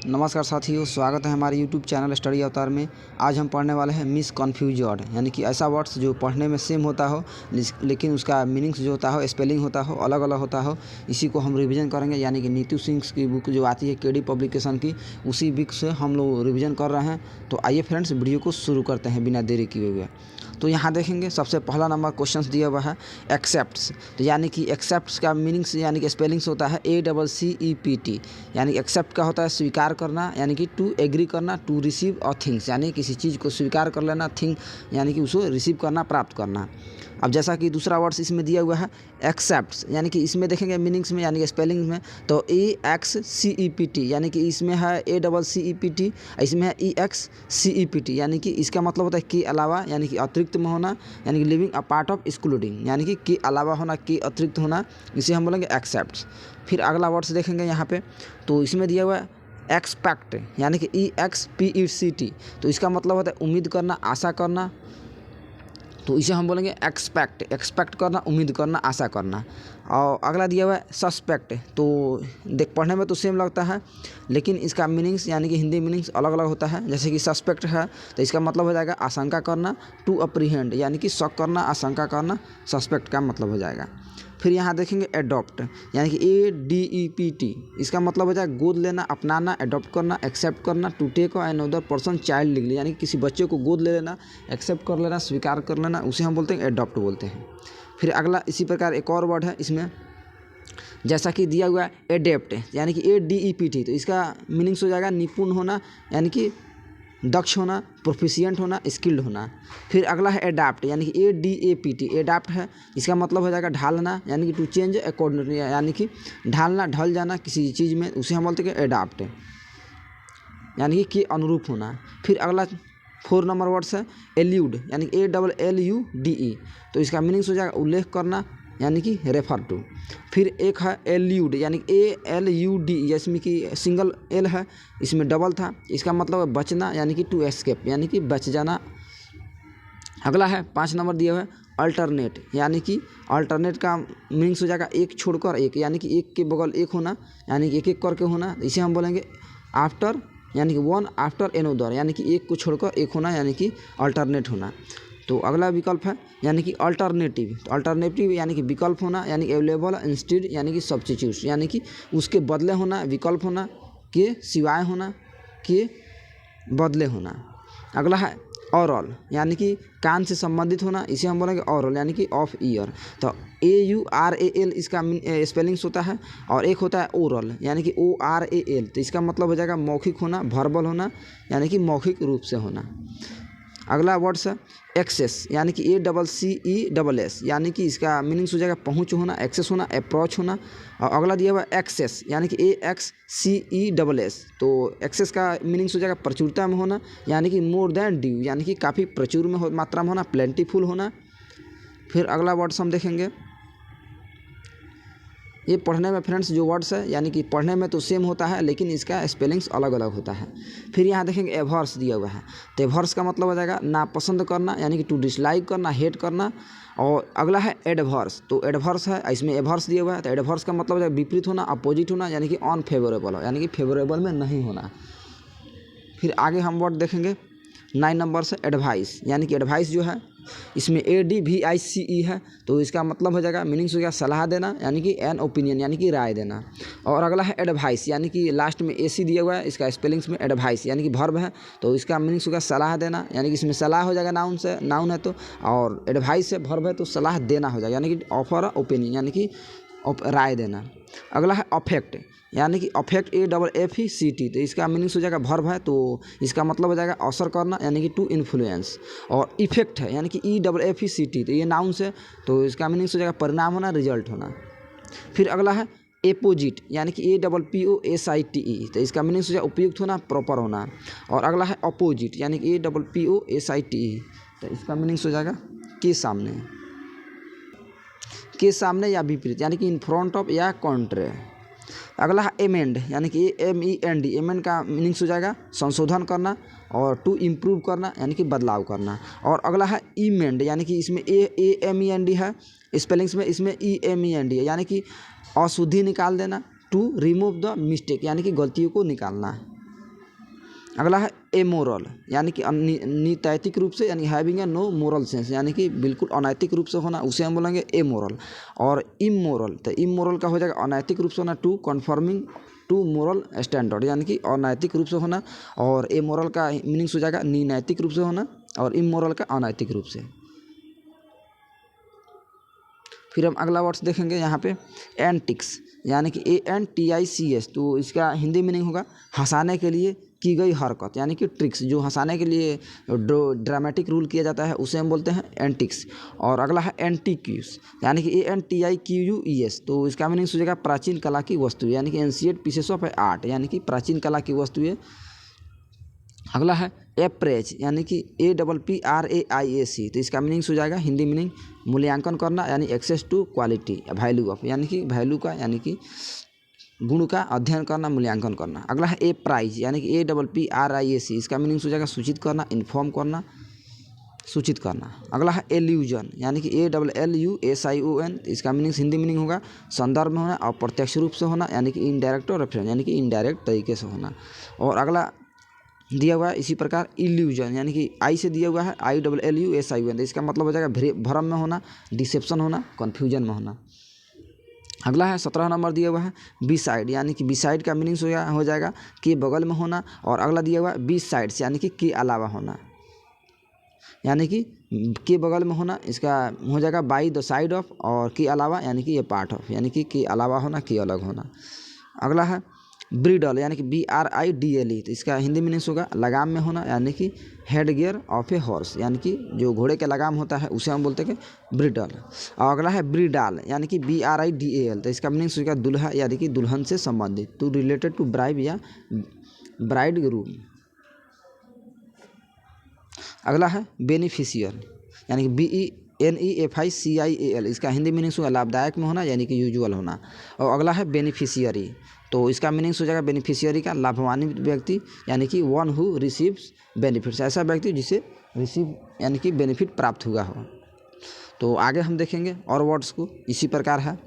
नमस्कार साथियों, स्वागत है हमारे YouTube चैनल स्टडी अवतार में। आज हम पढ़ने वाले हैं मिस कन्फ्यूज्ड, यानी कि ऐसा वर्ड्स जो पढ़ने में सेम होता हो लेकिन उसका मीनिंग्स जो होता हो, स्पेलिंग होता हो, अलग अलग होता हो। इसी को हम रिवीजन करेंगे, यानी कि नीतू सिंह की बुक जो आती है केडी पब्लिकेशन की, उसी बुक से हम लोग रिवीजन कर रहे हैं। तो आइए फ्रेंड्स, वीडियो को शुरू करते हैं बिना देरी किए हुए। तो यहाँ देखेंगे सबसे पहला नंबर क्वेश्चन दिया हुआ है एक्सेप्ट्स। तो यानी कि एक्सेप्ट्स का मीनिंग्स यानी कि स्पेलिंग्स होता है ACCEPT, यानी एक्सेप्ट का होता है स्वीकार करना, यानी कि टू एग्री करना, टू रिसीव और थिंग्स, यानी किसी चीज़ को स्वीकार कर लेना, थिंग यानी कि उसको रिसीव करना, प्राप्त करना। अब जैसा कि दूसरा वर्ड्स इसमें दिया हुआ है एक्सेप्ट्स, यानी कि इसमें देखेंगे मीनिंग्स में यानी कि स्पेलिंग में, तो EXCEPT, यानी कि इसमें है ACCEPT, इसमें है EXCEPT, यानी कि इसका मतलब होता है के अलावा, यानी कि अतिरिक्त में होना, यानी कि living a part of excluding, यानी कि के अलावा होना, के अतिरिक्त होना, इसे हम बोलेंगे एक्सेप्ट्स। फिर अगला वर्ड्स देखेंगे यहाँ पे, तो इसमें दिया हुआ है एक्सपेक्ट, यानी कि EXPECT, तो इसका मतलब होता है उम्मीद करना, आशा करना, तो इसे हम बोलेंगे एक्सपेक्ट करना, उम्मीद करना, आशा करना। और अगला दिया हुआ है सस्पेक्ट, तो पढ़ने में तो सेम लगता है लेकिन इसका मीनिंग्स यानी कि हिंदी मीनिंग्स अलग अलग होता है। जैसे कि सस्पेक्ट है तो इसका मतलब हो जाएगा आशंका करना, टू अप्रीहेंड यानी कि शक करना, आशंका करना, सस्पेक्ट का मतलब हो जाएगा। फिर यहाँ देखेंगे एडॉप्ट, यानी कि ADEPT, इसका मतलब हो जाएगा गोद लेना, अपनाना, एडॉप्ट करना, एक्सेप्ट करना, to take another person child legally, यानी कि किसी बच्चे को गोद ले लेना, एक्सेप्ट कर लेना, स्वीकार कर लेना, उसे हम बोलते हैं एडॉप्ट बोलते हैं। फिर अगला इसी प्रकार एक और वर्ड है इसमें, जैसा कि दिया हुआ है एडेप्ट, यानी कि ADEPT, तो इसका मीनिंग्स हो जाएगा निपुण होना, यानी कि दक्ष होना, प्रोफिशिएंट होना, स्किल्ड होना। फिर अगला है एडाप्ट, यानी कि ADAPT, एडाप्ट है, इसका मतलब हो जाएगा ढालना, यानी कि टू चेंज अकॉर्डिंगली, यानी कि ढालना, ढल जाना किसी चीज़ में, उसे हम बोलते हैं एडाप्ट, यानी कि के अनुरूप होना। फिर अगला 4 नंबर वर्ड्स है एल्यूड, यानी कि ALLUDE, तो इसका मीनिंग्स हो जाएगा उल्लेख करना, यानी कि रेफर टू। फिर एक है एल्यूड, यानी ALUD, जिसमें कि सिंगल एल है, इसमें डबल था, इसका मतलब है बचना, यानी कि टू एस्केप, यानी कि बच जाना। अगला है 5 नंबर दिया हुआ है अल्टरनेट, यानी कि अल्टरनेट का मीनिंग्स हो जाएगा एक छोड़कर एक, यानी कि एक के बगल एक होना, यानी कि एक एक करके होना, इसे हम बोलेंगे आफ्टर, यानी कि वन आफ्टर एनोदर, यानी कि एक को छोड़कर एक होना, यानी कि अल्टरनेट होना। तो अगला विकल्प है यानी कि अल्टरनेटिव, तो अल्टरनेटिव यानी कि विकल्प होना, यानी कि अवेलेबल, इंस्टेड, यानी कि सब्स्टिट्यूट, यानी कि उसके बदले होना, विकल्प होना, के सिवाय होना, के बदले होना। अगला है ऑरल, यानी कि कान से संबंधित होना, इसे हम बोलेंगे ऑरल, यानी कि ऑफ ईयर। तो AURAL इसका स्पेलिंग्स होता है, और एक होता है ओरल, यानी कि ORAL, तो इसका मतलब हो जाएगा मौखिक होना, वर्बल होना, यानी कि मौखिक रूप से होना। अगला वर्ड्स है एक्सेस, यानी कि ACCESS, यानी कि इसका मीनिंग्स हो जाएगा पहुंच होना, एक्सेस होना, अप्रोच होना। और अगला दिया हुआ एक्सेस, यानी कि AXCESS, तो एक्सेस का मीनिंग्स हो जाएगा प्रचुरता में होना, यानी कि मोर देन ड्यू, यानी कि काफ़ी प्रचुर में मात्रा में होना, प्लेंटीफुल होना। फिर अगला वर्ड्स हम देखेंगे, ये पढ़ने में फ्रेंड्स जो वर्ड्स है, यानी कि पढ़ने में तो सेम होता है लेकिन इसका स्पेलिंग्स अलग अलग होता है। फिर यहाँ देखेंगे एवर्स दिया हुआ है, तो एवर्स का मतलब हो जाएगा नापसंद करना, यानी कि टू डिसलाइक करना, हेट करना। और अगला है एडवर्स, तो एडवर्स है, इसमें एवर्स दिया हुआ है, तो एडवर्स का मतलब हो जाएगा विपरीत होना, अपोजिट होना, यानी कि अनफेवरेबल हो, यानी कि फेवरेबल में नहीं होना। फिर आगे हम वर्ड देखेंगे 9 नंबर से एडवाइस, यानी कि एडवाइस जो है इसमें ADVICE है, तो इसका मतलब हो जाएगा मीनिंग्स हो गया सलाह देना, यानी कि एन ओपिनियन, यानी कि राय देना। और अगला है एडवाइस, यानी कि लास्ट में AC दिया हुआ है, इसका स्पेलिंग्स में एडवाइस, यानी कि वर्ब है, तो इसका मीनिंग्स हो गया सलाह देना, यानी कि इसमें सलाह हो जाएगा नाउन से, नाउन है तो, और एडवाइस है वर्ब है, तो सलाह देना हो जाएगा, यानी कि ऑफर ओपिनियन, यानी कि राय देना। अगला है अफेक्ट, यानी कि अफेक्ट AFFECT, तो इसका मीनिंग्स हो जाएगा वर्ब है, तो इसका मतलब हो जाएगा असर करना, यानी कि टू इन्फ्लुएंस। और इफेक्ट है, यानी कि EFFECT, तो ये नाउन से, तो इसका मीनिंग्स हो जाएगा परिणाम होना, रिजल्ट होना। फिर अगला है एपोजिट, यानी कि APPOSITE, तो इसका मीनिंग्स हो जाएगा उपयुक्त होना, प्रॉपर होना। और अगला है अपोजिट, यानी कि APPOSITE, तो इसका मीनिंग्स हो जाएगा के सामने या विपरीत, यानी कि इन फ्रंट ऑफ या कॉन्ट्रे। अगला है एमेंड, यानी कि AMEND, एमेंड का मीनिंग्स हो जाएगा संशोधन करना, और टू इम्प्रूव करना, यानी कि बदलाव करना। और अगला है इमेंड, यानी कि इसमें AAMEND है, स्पेलिंग्स में इसमें EMEND है, यानी कि अशुद्धि निकाल देना, टू रिमूव द मिस्टेक, यानी कि गलतियों को निकालना। अगला है एमोरल, यानी कि नैतिक रूप से, यानी having a no moral sense, यानी कि बिल्कुल अनैतिक रूप से होना, उसे हम बोलेंगे एमोरल। और इमोरल, तो इमोरल का हो जाएगा अनैतिक रूप से होना, to conforming to moral standard, यानी कि अनैतिक रूप से होना। और एमोरल का मीनिंग्स हो जाएगा नैतिक रूप से होना, और इमोरल का अनैतिक रूप से। फिर हम अगला वर्ड्स देखेंगे यहाँ पे एंटिक्स, यानी कि ANTICS, तो इसका हिंदी मीनिंग होगा हंसाने के लिए की गई हरकत, यानी कि ट्रिक्स, जो हंसाने के लिए ड्रामेटिक रूल किया जाता है उसे हम बोलते हैं एंटिक्स। और अगला है एंटिक्यूस, यानी कि ANTIQUES, तो इसका मीनिंग हो जाएगा प्राचीन कला की वस्तु, यानी कि एंशिएंट पीसेस ऑफ आर्ट, यानी कि प्राचीन कला की वस्तुएं। अगला है एप्रेज, यानी कि APPRAIAC, तो इसका मीनिंग्स हो जाएगा हिंदी मीनिंग मूल्यांकन करना, यानी access to quality value of, यानी कि वैल्यू का, यानी कि गुण का अध्ययन करना, मूल्यांकन करना। अगला है ए प्राइज, यानी कि APPRIAC, इसका मीनिंग्स हो जाएगा सूचित करना, इन्फॉर्म करना, सूचित करना। अगला है एल्यूजन, यानी कि ALLUSION, इसका मीनिंग्स हिंदी मीनिंग होगा संदर्भ में होना, और प्रत्यक्ष रूप से होना, यानी कि इनडायरेक्ट और रेफरेंस, यानी कि इनडायरेक्ट तरीके से होना। और अगला दिया हुआ है इसी प्रकार इल्यूजन, यानी कि आई से दिया हुआ है ILLUSION, तो इसका मतलब हो जाएगा भ्रम में होना, डिसेप्शन होना, कन्फ्यूजन में होना। अगला है 17 नंबर दिया हुआ है बिसाइड, यानी कि बिसाइड का मीनिंग्स हो जाएगा के बगल में होना। और अगला दिया हुआ है बिसाइड्स, यानी कि के अलावा होना, यानी कि के बगल में होना, इसका हो जाएगा बाई द साइड ऑफ, और के अलावा यानी कि ये पार्ट ऑफ, यानी कि के अलावा होना, के अलग होना। अगला है ब्रिडल, यानी कि BRIDLE, तो इसका हिंदी मीनिंग्स होगा लगाम में होना, यानी कि head gear of a horse, यानी कि जो घोड़े के लगाम होता है उसे हम बोलते हैं कि ब्रिडल। और अगला है ब्रिडाल, यानी कि BRIDAL, तो इसका मीनिंग्स होगा दुल्हा, यानी कि दुल्हन से संबंधित, टू रिलेटेड टू ब्राइड या ब्राइड ग्रूम। अगला है बेनिफिशियर, यानी कि BENEFICIAL, इसका हिंदी मीनिंग्स होगा लाभदायक में होना, यानी कि यूजुअल होना। और अगला है बेनिफिशियरी, तो इसका मीनिंग्स हो जाएगा बेनिफिशियरी का लाभान्वित व्यक्ति, यानी कि वन हु रिसीव्स बेनिफिट्स, ऐसा व्यक्ति जिसे रिसीव यानी कि बेनिफिट प्राप्त हुआ हो। तो आगे हम देखेंगे और वर्ड्स को इसी प्रकार है,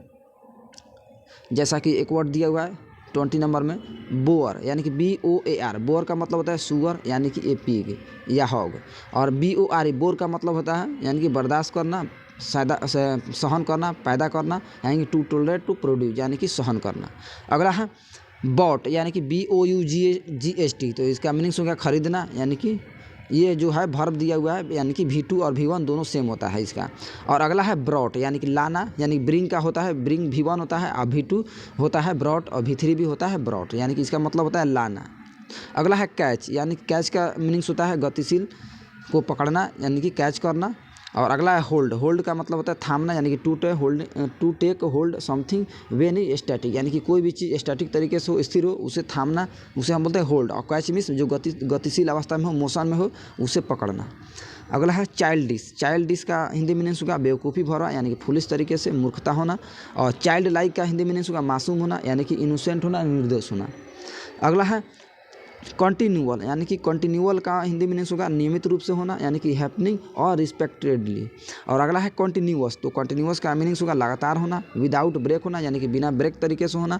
जैसा कि एक वर्ड दिया हुआ है 20 नंबर में बोअर, यानी कि BOAR, बोअर का मतलब होता है सुअर, यानी कि ए पिग या हॉग। और BORE, बोर का मतलब होता है यानी कि बर्दाश्त करना, सहन करना, पैदा करना, यानी कि टू टोलरेट टू प्रोड्यूस, यानी कि सहन करना। अगला है बॉट, यानी कि BOUGST, तो इसका मीनिंग्स हो गया खरीदना, यानी कि ये जो है वर्ब दिया हुआ है, यानी कि V2 और V1 दोनों सेम होता है इसका। और अगला है ब्रॉट, यानी कि लाना, यानी ब्रिंग का होता है, ब्रिंग V1 होता है, और V2 होता है ब्रॉट, और V3 भी होता है ब्रॉट, यानी कि इसका मतलब होता है लाना। अगला है कैच, यानी कैच का मीनिंग्स होता है गतिशील को पकड़ना, यानी कि कैच करना। और अगला है होल्ड, होल्ड का मतलब होता है थामना, यानी कि to take hold something when static, यानी कि कोई भी चीज़ स्टैटिक तरीके से हो, स्थिर हो, उसे थामना, उसे हम बोलते हैं होल्ड। और कैच मीन्स जो गतिशील अवस्था में हो, मोशन में हो, उसे पकड़ना। अगला है चाइल्डिश, चाइल्डिश का हिंदी मीनिंग्स होगा बेवकूफ़ी भरा, यानी कि फुलिश तरीके से, मूर्खता होना। और चाइल्ड लाइक का हिंदी मीनिंग्स होगा मासूम होना, यानी कि इनोसेंट होना, निर्दोष होना। अगला है कॉन्टिन्यूअल, यानी कि कॉन्टिन्यूअल का हिंदी मीनिंग्स होगा नियमित रूप से होना, यानी कि हैपनिंग और रिस्पेक्टेडली। और अगला है कॉन्टिन्यूअस, तो कॉन्टिन्यूअस का मीनिंग्स होगा लगातार होना, विदाउट ब्रेक होना, यानी कि बिना ब्रेक तरीके से होना,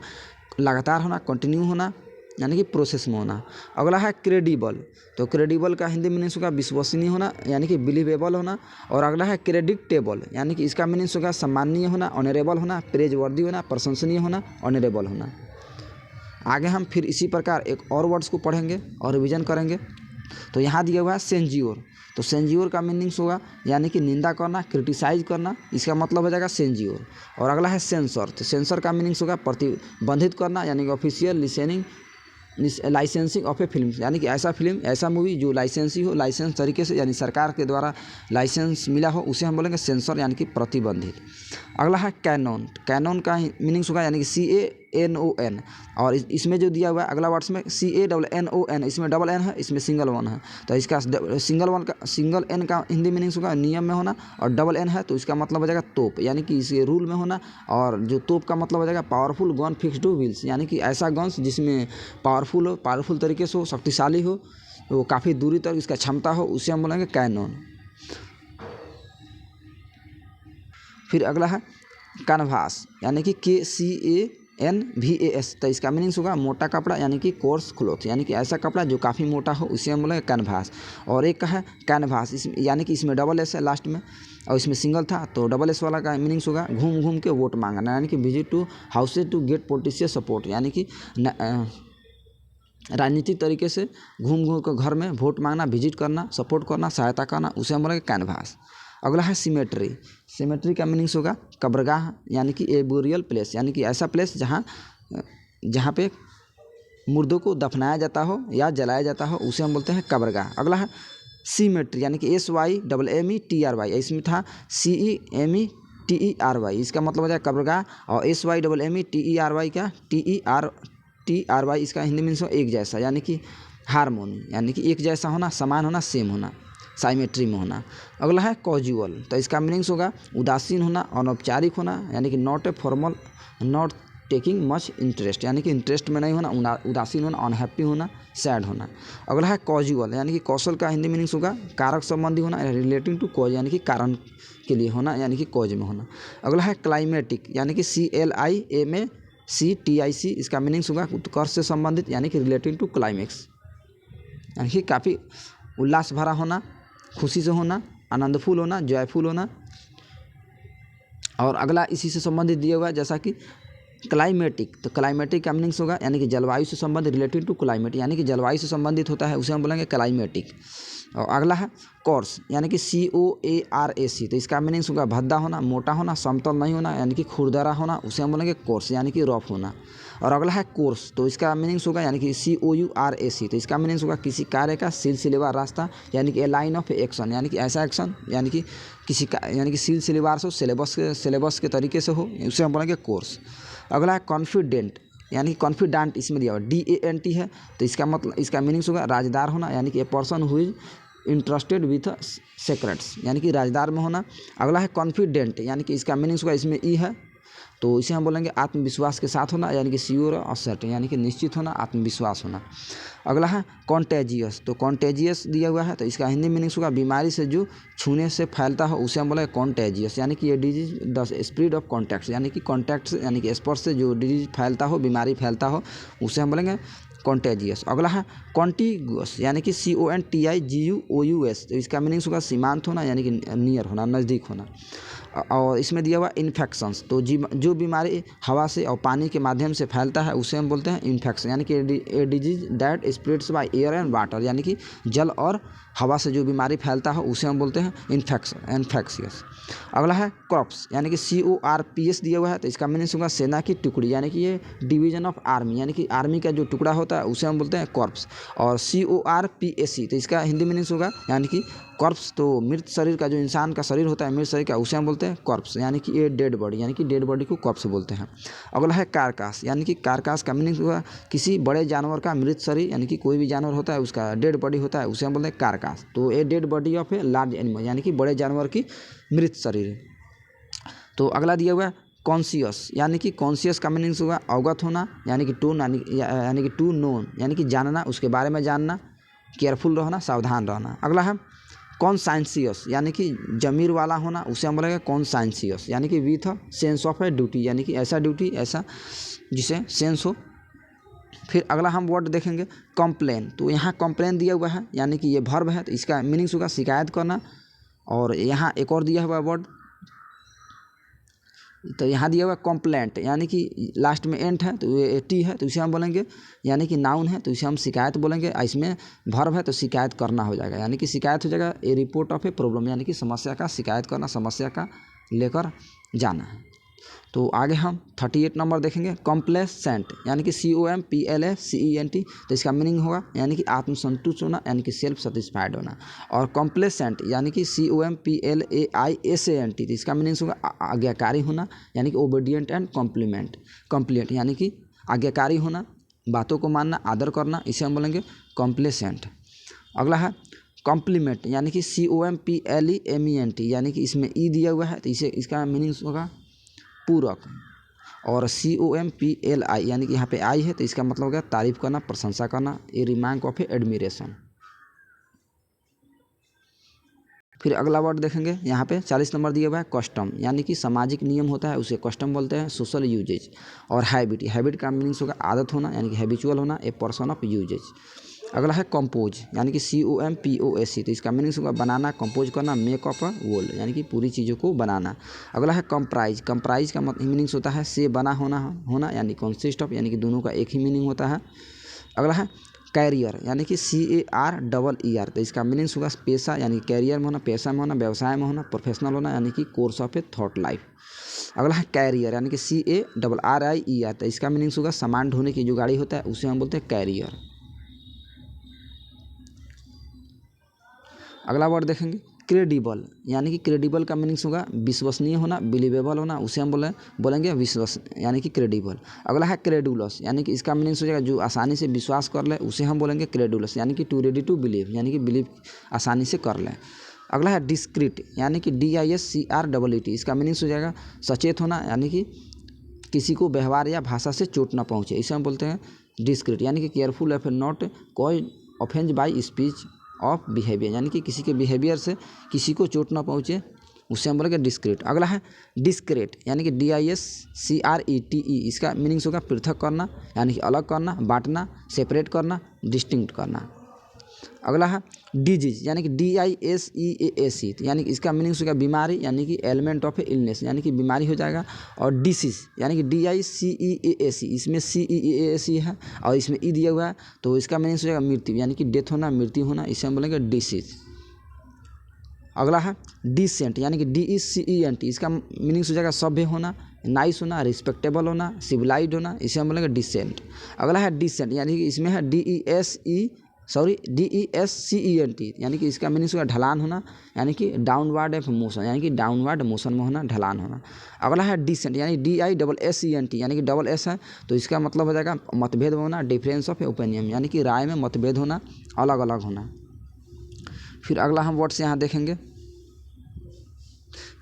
लगातार होना, कंटिन्यू होना, यानी कि प्रोसेस में होना। अगला है क्रेडिबल, तो क्रेडिबल का हिंदी मीनिंग्स होगा विश्वसनीय होना, यानी कि बिलीवेबल होना। और अगला है क्रेडिटेबल, यानी कि इसका मीनिंग्स होगा सम्माननीय होना, ऑनरेबल होना, प्रेजवर्दी होना, प्रशंसनीय होना, ऑनरेबल होना। आगे हम फिर इसी प्रकार एक और वर्ड्स को पढ़ेंगे और रिवीजन करेंगे। तो यहाँ दिया हुआ है सेंजियोर, तो सेंजियोर का मीनिंग्स होगा यानी कि निंदा करना, क्रिटिसाइज करना, इसका मतलब हो जाएगा सेंजियोर। और अगला है सेंसर, तो सेंसर का मीनिंग्स होगा प्रतिबंधित करना, यानी कि official licensing of A film, यानी कि ऐसा फिल्म, ऐसा मूवी जो लाइसेंसी हो, लाइसेंस तरीके से, यानी सरकार के द्वारा लाइसेंस मिला हो, उसे हम बोलेंगे सेंसर, यानी कि प्रतिबंधित। अगला है कैनोन, कैनोन का सिंगल होगा, यानी कि CANON। और इसमें जो दिया हुआ है अगला वर्ड्स में CANNON, इसमें डबल एन है, इसमें सिंगल वन है, तो इसका सिंगल एन का हिंदी मीनिंग्स होगा नियम में होना, और डबल एन है तो इसका मतलब हो जाएगा तोप, यानी कि इसे रूल में होना। और जो तोप का मतलब हो जाएगा powerful gun fixed two wheels, यानी कि ऐसा गन्स जिसमें पावरफुल हो, पावरफुल तरीके से हो, शक्तिशाली हो, वो काफ़ी दूरी तक इसका क्षमता हो, उसे हम बोलेंगे कैनोन। फिर अगला है कैनवास, यानी कि CONVAS, तो इसका मीनिंग्स होगा मोटा कपड़ा यानी कि कोर्स क्लॉथ, यानी कि ऐसा कपड़ा जो काफ़ी मोटा हो, उसे हम बोलेंगे कैनवास। और एक का है कैनवास, इस यानी कि इसमें डबल एस है लास्ट में और इसमें सिंगल था, तो डबल एस वाला का मीनिंग्स होगा घूम घूम के वोट मांगना, यानी कि visit to houses to get politician support, यानी कि राजनीतिक तरीके से घूम घूम कर घर में वोट मांगना, विजिट करना, सपोर्ट करना, सहायता करना, उसे हम बोलेंगे कैनवास। अगला है सिमेट्री। सिमेट्री का मीनिंग्स होगा कब्रगाह, यानी कि ए बोरियल प्लेस, यानी कि ऐसा प्लेस जहाँ पे मुर्दों को दफनाया जाता हो या जलाया जाता हो, उसे हम बोलते हैं कब्रगाह। अगला है सीमेट्री, यानी कि SYMMETRY, इसमें था CEMETERY, इसका मतलब हो जाए कब्रगाह, और SYMMETERY क्या TERY, इसका हिंदी मीन्स हो एक जैसा, यानी कि हारमोनी, यानी कि एक जैसा होना, समान होना, सेम होना, साइमेट्री में होना। अगला है कॉजुअल, तो इसका मीनिंग्स होगा उदासीन होना, अनौपचारिक होना, यानी कि not a formal, not taking much interest, यानी कि इंटरेस्ट में नहीं होना, उदासीन होना, अनहैप्पी होना, सैड होना। अगला है कॉजुअल, यानी कि कौशल का हिंदी मीनिंग्स होगा कारक संबंधी होना, रिलेटिंग टू कॉज, यानी कि कारण के लिए होना, यानी कि कॉज में होना। अगला है क्लाइमेटिक, यानी कि CLIMACTIC, इसका मीनिंग्स होगा उत्कर्ष से संबंधित, यानी कि रिलेटिंग टू क्लाइमेक्स, यानी कि काफ़ी उल्लास भरा होना, खुशी से होना, आनंदफुल होना, जॉयफुल होना। और अगला इसी से संबंधित दिया हुआ है जैसा कि क्लाइमेटिक, तो क्लाइमेटिक का मीनिंग्स होगा यानी कि जलवायु से संबंधित, रिलेटेड टू क्लाइमेट, यानी कि जलवायु से संबंधित होता है, उसे हम बोलेंगे क्लाइमेटिक। और अगला है कोर्स, यानी कि COARAC, तो इसका मीनिंग्स होगा भद्दा होना, मोटा होना, समतल नहीं होना, यानी कि खुरदरा होना, उसे हम बोलेंगे कोर्स, यानी कि रफ होना। और अगला है कोर्स, तो इसका मीनिंग्स होगा यानी कि COURAC, तो इसका मीनिंग्स होगा किसी कार्य का सिलसिलेवार रास्ता, यानी कि ए लाइन ऑफ एक्शन, यानी कि ऐसा एक्शन, यानी कि किसी का यानी कि सिलसिलेवार से सिलेबस के तरीके से हो, उसे हम बोलेंगे कोर्स। अगला है कॉन्फिडेंट, यानी कि कॉन्फिडेंट, इसमें दिया हुआ DANT है, तो इसका मतलब इसका मीनिंग्स होगा राजदार होना, यानी कि a person who is interested with secrets, यानी कि राजदार में होना। अगला है कॉन्फिडेंट, यानी कि इसका मीनिंग्स होगा इसमें ई है, तो इसे हम बोलेंगे आत्मविश्वास के साथ होना, यानी कि श्योर और सर्टेन, यानी कि निश्चित होना, आत्मविश्वास होना। अगला है कॉन्टेजियस, तो कॉन्टेजियस दिया हुआ है, तो इसका हिंदी मीनिंग्स होगा बीमारी से जो छूने से फैलता हो, उसे हम बोलेंगे कॉन्टेजियस, यानी कि ये disease the spread of contact, यानी कि कॉन्टैक्ट यानी कि स्पर्श से जो डिजीज फैलता हो, बीमारी फैलता हो, उसे हम बोलेंगे कॉन्टेजियस। अगला है कॉन्टिगुअस, यानी कि CONTIGUOUS, तो इसका मीनिंग्स होगा सीमांत होना, यानी कि नियर होना, नज़दीक होना। और इसमें दिया हुआ इन्फेक्शंस, तो जो बीमारी हवा से और पानी के माध्यम से फैलता है, उसे हम बोलते हैं इन्फेक्शन, यानी कि a disease that spreads by air and water, यानी कि जल और हवा से जो बीमारी फैलता है, उसे हम बोलते हैं इन्फेक्शियस। अगला है कॉर्प्स, यानी कि CORPS दिया हुआ है, तो इसका मीनिंग होगा सेना की टुकड़ी, यानी कि ये डिवीजन ऑफ आर्मी, यानी कि आर्मी का जो टुकड़ा होता है, उसे हम बोलते हैं कॉर्प्स। और CORPAC, तो इसका हिंदी मीनिंग होगा यानी कि कॉर्प्स, तो मृत शरीर का जो इंसान का शरीर होता है, मृत शरीर का, उसे हम बोलते हैं कॉर्प्स, यानी कि ये डेड बॉडी, यानी कि डेड बॉडी को कॉर्प्स बोलते हैं। अगला है कारकास, यानी कि कारकास का मीनिंग होगा किसी बड़े जानवर का मृत शरीर, यानी कि कोई भी जानवर होता है उसका डेड बॉडी होता है, उसे हम बोलते हैं कारकास, तो ये dead body of a large animal, यानी कि बड़े जानवर की मृत शरीर। तो अगला दिया हुआ है कॉन्शियस, यानी कि कॉन्शियस का मीनिंग्स होगा अवगत होना, यानी कि टू नोन, यानी कि जानना, उसके बारे में जानना, केयरफुल रहना, सावधान रहना। अगला है कॉन्साइंसियस, यानी कि जमीर वाला होना, उसे हम बोलेंगे कॉन्साइंसियस, यानी कि with sense of a duty, यानी कि ऐसा ड्यूटी, ऐसा जिसे सेंस हो। फिर अगला हम वर्ड देखेंगे कंप्लेन, तो यहाँ कंप्लेन दिया हुआ है, यानी कि ये वर्ब है, तो इसका मीनिंग्स होगा शिकायत करना। और यहाँ एक और दिया हुआ वर्ड, तो यहाँ दिया हुआ कंप्लेंट, यानी कि लास्ट में एंट है, तो ये टी है, तो इसे हम बोलेंगे यानी कि नाउन है, तो इसे हम शिकायत बोलेंगे। इसमें वर्ब है, तो शिकायत करना हो जाएगा, यानी कि शिकायत हो जाएगा ए रिपोर्ट ऑफ ए प्रॉब्लम, यानी कि समस्या का शिकायत करना, समस्या का लेकर जाना है। तो आगे हम 38 नंबर देखेंगे कॉम्प्लेसेंट, यानी कि COMPLACENT, तो इसका मीनिंग होगा यानी कि आत्मसंतुष्ट होना, यानी कि सेल्फ सेटिस्फाइड होना। और कॉम्प्लेसेंट यानी कि COMPLAISANT, तो इसका मीनिंग होगा आज्ञाकारी होना, यानी कि ओबीडियंट एंड कॉम्प्लिएंट, यानी कि आज्ञाकारी होना, बातों को मानना, आदर करना, इसे हम बोलेंगे कॉम्प्लेसेंट। अगला है कॉम्प्लीमेंट, यानी कि COMPLEMENT, यानी कि इसमें ई दिया हुआ है, तो इसका मीनिंग होगा पूरक। और COMPLI, यानी कि यहाँ पे आई है, तो इसका मतलब हो गया तारीफ करना, प्रशंसा करना, ए रिमार्क ऑफ ए एडमिरेशन। फिर अगला वर्ड देखेंगे, यहाँ पे 40 नंबर दिया हुआ है कस्टम, यानी कि सामाजिक नियम होता है उसे कस्टम बोलते हैं। सोशल यूजेज और हैबिट, हैबिट का मीनिंग्स होगा आदत होना, यानी कि हैबिचुअल होना, ए पर्सन ऑफ यूजेज। अगला है कंपोज, यानी कि COMPOSE, तो इसका मीनिंग्स होगा बनाना, कंपोज करना, मेक अप वोल, यानी कि पूरी चीज़ों को बनाना। अगला है कंप्राइज, कंप्राइज का मीनिंग्स होता है से बना होना यानी कंसिस्ट ऑफ, यानी कि दोनों का एक ही मीनिंग होता है। अगला है कैरियर, यानी कि CAREER, तो इसका मीनिंग्स होगा पेशा, यानी कैरियर में होना, पेशा में होना, व्यवसाय में होना, प्रोफेशनल होना, यानी कि course of A thought life. अगला है कैरियर, यानी कि CARRIER, तो इसका मीनिंग्स होगा सामान ढोने की जो गाड़ी होता है उसे हम बोलते हैं कैरियर। अगला वर्ड देखेंगे क्रेडिबल, यानी कि क्रेडिबल का मीनिंग्स होगा विश्वसनीय होना, बिलीवेबल होना, उसे हम बोलेंगे विश्वास, यानी कि क्रेडिबल। अगला है क्रेडुलस, यानी कि इसका मीनिंग्स हो जाएगा जो आसानी से विश्वास कर ले उसे हम बोलेंगे क्रेडुलस, यानी कि टू रेडी टू बिलीव, यानी कि बिलीव आसानी से कर ले। अगला है डिस्क्रीट, यानी कि DISCREET, इसका मीनिंग्स हो जाएगा सचेत होना, यानी कि किसी को व्यवहार या भाषा से चोट ना पहुँचे, इसे हम बोलते हैं डिस्क्रीट, यानी कि केयरफुल एफ नॉट कोई ऑफेंज बाई स्पीच ऑफ बिहेवियर, यानी कि किसी के बिहेवियर से किसी को चोट ना पहुँचे उसे हम बोलेंगे डिस्क्रीट। अगला है डिस्क्रेट, यानी कि DISCRETE, इसका मीनिंग्स होगा पृथक करना, यानी कि अलग करना, बांटना, सेपरेट करना, डिस्टिंक्ट करना। अगला है डिजीज, यानी कि DISEASE, यानी कि इसका मीनिंग्स होगा बीमारी, यानी कि एलिमेंट ऑफ ए इलनेस, यानी कि बीमारी हो जाएगा। और डिसीज, यानी कि DICEASE, इसमें CEASE है और इसमें ई दिया हुआ है, तो इसका मीनिंग्स हो जाएगा मृत्यु, यानी कि डेथ होना, मृत्यु होना, इसे हम बोलेंगे डिसीज। अगला है डिसेंट, यानी कि DECENT, इसका मीनिंग्स हो जाएगा सभ्य होना, नाइस होना, रिस्पेक्टेबल होना, सिविलाइज्ड होना, इसे हम बोलेंगे डिसेंट। अगला है डिसेंट, यानी कि इसमें है DESCENT, यानी कि इसका मीनिंग्स होगा ढलान होना, यानी कि डाउनवर्ड एफ मोशन, यानी कि डाउनवर्ड मोशन में होना, ढलान होना। अगला है डिसेंट, यानी DISSENT, यानी कि डबल एस है, तो इसका मतलब हो जाएगा मतभेद होना, डिफरेंस ऑफ ओपिनियन, यानी कि राय में मतभेद होना, अलग अलग होना। फिर अगला हम वर्ड्स यहाँ देखेंगे,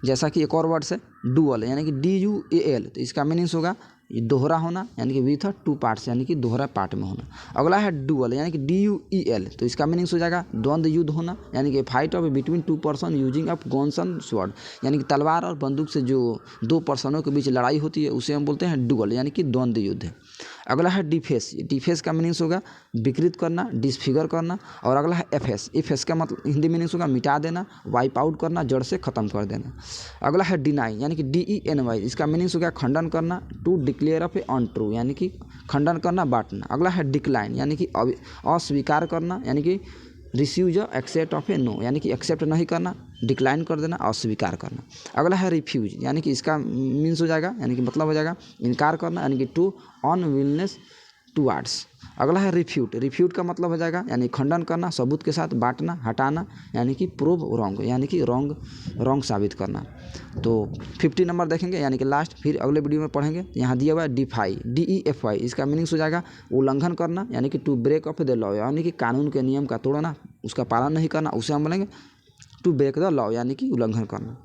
जैसा कि एक और वर्ड्स है डुअल, यानी कि DUAL, तो इसका मीनिंग्स होगा दोहरा होना, यानी कि विथ 2 पार्ट्स, यानी कि दोहरा पार्ट में होना। अगला है डुअल, यानी कि DUEL, तो इसका मीनिंग्स हो जाएगा द्वंद्व युद्ध होना, यानी कि fight of between 2 person using of guns and sword, यानी कि तलवार और बंदूक से जो 2 पर्सनों के बीच लड़ाई होती है उसे हम बोलते हैं डुअल, यानी कि द्वंद्व युद्ध। अगला है डिफेस, डिफेस का मीनिंग्स होगा विकृत करना, डिसफिगर करना। और अगला है एफएस का मतलब हिंदी मीनिंग्स होगा मिटा देना, वाइप आउट करना, जड़ से ख़त्म कर देना। अगला है डिनाई, यानी कि DENY, इसका मीनिंग्स होगा खंडन करना, to declare of a untrue, यानी कि खंडन करना, बांटना। अगला है डिक्लाइन, यानी कि अस्वीकार करना, यानी कि refuse accept of a no, यानी कि एक्सेप्ट नहीं करना, डिक्लाइन कर देना, अस्वीकार करना। अगला है रिफ्यूज, यानी कि इसका मीन्स हो जाएगा, यानी कि मतलब हो जाएगा इनकार करना, यानी कि टू अनविलनेस टूवर्ड्स। अगला है रिफ्यूट, रिफ्यूट का मतलब हो जाएगा यानी खंडन करना, सबूत के साथ बांटना, हटाना, यानी कि प्रूव रॉन्ग, यानी कि रॉन्ग साबित करना। तो 50 नंबर देखेंगे, यानी कि लास्ट, फिर अगले वीडियो में पढ़ेंगे। यहाँ दिया हुआ है डिफाई, DEFY, इसका मीनिंग्स हो जाएगा उल्लंघन करना, यानी कि to break of the law, यानी कि कानून के नियम का तोड़ना, उसका पालन नहीं करना, उसे हम बोलेंगे टू ब्रेक द लॉ, यानी कि उल्लंघन करना।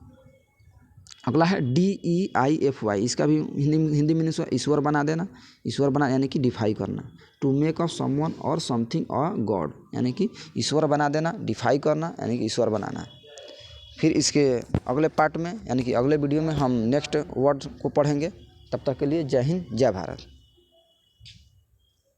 अगला है DEIFY, इसका भी हिंदी मीनिंग्स ईश्वर बना देना, ईश्वर बना यानी कि डिफाई करना। टू मेक ऑफ समवन और समथिंग अ गॉड, यानी कि ईश्वर बना देना, डिफाई करना, यानी कि ईश्वर बनाना। फिर इसके अगले पार्ट में यानी कि अगले वीडियो में हम नेक्स्ट वर्ड को पढ़ेंगे। तब तक के लिए जय हिंद, जय भारत।